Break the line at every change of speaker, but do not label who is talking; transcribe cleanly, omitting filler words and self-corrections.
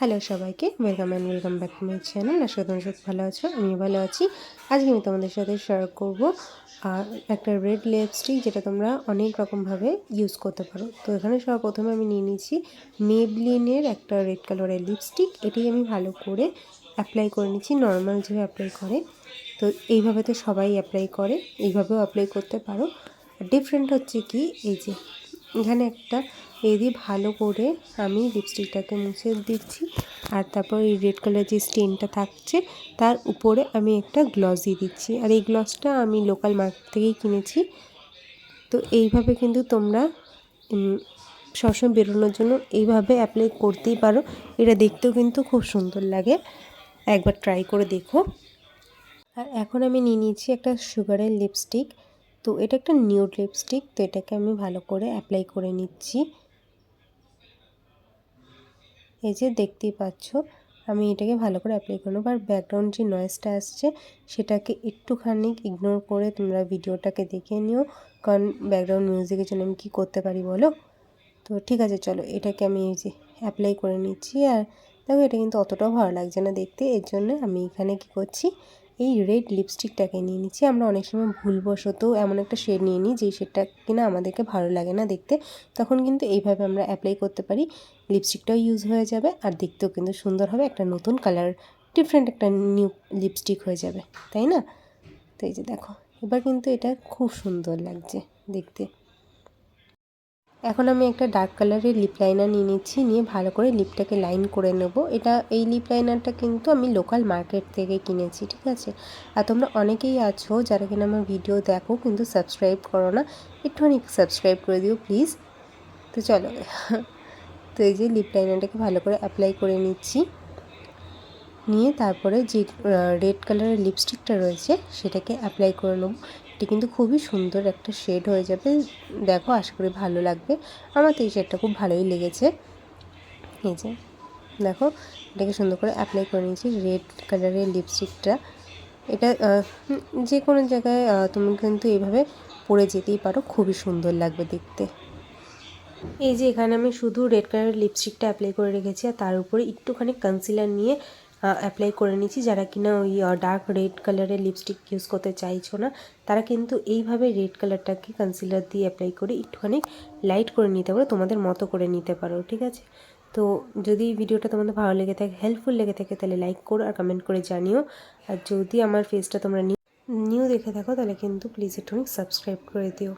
Hello সবাইকে, welcome back to my channel. আশা করি তোমরা সব ভালো আছো, আমিও ভালো আছি। আজকে আমি তোমাদের সাথে শেয়ার করব একটা রেড লিপস্টিক, যেটা তোমরা অনেক রকমভাবে ইউজ করতে পারো। তো এখানে সর্বপ্রথমে আমি নিয়ে নিয়েছি মেবলিনের একটা রেড কালারের লিপস্টিক। এটাই আমি ভালো করে অ্যাপ্লাই করে নিচ্ছি, নর্মাল যেভাবে অ্যাপ্লাই করে। তো এইভাবে তো সবাই অ্যাপ্লাই করে, এইভাবেও অ্যাপ্লাই করতে পারো। ডিফারেন্ট হচ্ছে কি, এই যে এখানে একটা দিয়ে ভালো করে আমি লিপস্টিকটাকে মুছে দিচ্ছি, আর তারপর এই রেড কালার যে স্টেনটা থাকছে তার উপরে আমি একটা গ্লস দিয়ে দিচ্ছি। আর এই গ্লসটা আমি লোকাল মার্কেট থেকেই কিনেছি। তো এইভাবে কিন্তু তোমরা সবসময় বেরোনোর জন্য এইভাবে অ্যাপ্লাই করতেই পারো। এটা দেখতেও কিন্তু খুব সুন্দর লাগে, একবার ট্রাই করে দেখো। আর এখন আমি নিয়ে নিয়েছি একটা সুগারের লিপস্টিক। তো এটা একটা নিউড লিপস্টিক, তো এটাকে আমি ভালো করে অ্যাপ্লাই করে নিচ্ছি। এই যে দেখতেই পাচ্ছ, আমি এটাকে ভালো করে অ্যাপ্লাই করে নেবো। আর ব্যাকগ্রাউন্ড যে নয়েজটা আসছে সেটাকে একটুখানি ইগনোর করে তোমরা ভিডিওটাকে দেখে নিও, কারণ ব্যাকগ্রাউন্ড মিউজিকের জন্য আমি কী করতে পারি বলো। তো ঠিক আছে, চলো এটাকে আমি এই যে অ্যাপ্লাই করে নিচ্ছি। আর দেখো, এটা কিন্তু অতটাও ভালো লাগছে না দেখতে, এর জন্য আমি এখানে কী করছি, এই রেড লিপস্টিকটাকে নিয়ে নিচ্ছি। আমরা অনেক সময় ভুলবশত এমন একটা শেড নিয়ে নিই যেই শেডটা কিনা আমাদেরকে ভালো লাগে না দেখতে, তখন কিন্তু এইভাবে আমরা অ্যাপ্লাই করতে পারি। লিপস্টিকটাও ইউজ হয়ে যাবে আর দেখতেও কিন্তু সুন্দর হবে, একটা নতুন কালার, ডিফারেন্ট একটা নিউ লিপস্টিক হয়ে যাবে, তাই না? তো এই যে দেখো, এবার কিন্তু এটা খুব সুন্দর লাগছে দেখতে। এখন আমি একটা ডার্ক কালারের লিপ লাইনার নিয়ে নিচ্ছি, নিয়ে ভালো করে লিপটাকে লাইন করে নেব। এই লিপ লাইনারটা কিন্তু আমি লোকাল মার্কেট থেকে কিনেছি, ঠিক আছে? আর তোমরা অনেকেই আছো যারা কিনা আমার ভিডিও দেখো কিন্তু সাবস্ক্রাইব করো না, একটুখানি সাবস্ক্রাইব করে দিও প্লিজ। তো চলো, তো এই যে লিপ লাইনারটাকে ভালো করে অ্যাপ্লাই করে নিচ্ছি, নিয়ে তারপরে যে রেড কালারের লিপস্টিকটা রয়েছে সেটাকে অ্যাপ্লাই করে নেব। এটি কিন্তু খুবই সুন্দর একটা শেড হয়ে যাবে, দেখো আশা করি ভালো লাগবে। আমার তো এই শেডটা খুব ভালোই লেগেছে। এই যে দেখো, এটাকে সুন্দর করে অ্যাপ্লাই করে নিয়েছি রেড কালারের লিপস্টিকটা। এটা যে কোনো জায়গায় তুমি কিন্তু এইভাবে পরে যেতেই পারো, খুবই সুন্দর লাগবে দেখতে। এই যে এখানে আমি শুধু রেড কালারের লিপস্টিকটা অ্যাপ্লাই করে রেখেছি, আর তার উপরে একটুখানি কনসিলার নিয়ে অ্যাপ্লাই করে নিচ্ছি। যারা কিনা ওই ডার্ক রেড কালারের লিপস্টিক ইউজ করতে চাইছো না, তারা কিন্তু এইভাবে রেড কালারটাকে কনসিলার দিয়ে অ্যাপ্লাই করে একটুখানি লাইট করে নিতে পারো, তোমাদের মতো করে নিতে পারো, ঠিক আছে? তো যদি ভিডিওটা তোমাদের ভালো লেগে থাকে, হেল্পফুল লেগে থাকে, তাহলে লাইক করো আর কমেন্ট করে জানিও। আর যদি আমার ফেসটা তোমরা নিউ দেখে থাকো তাহলে কিন্তু প্লিজ একটুখানি সাবস্ক্রাইব করে দিও।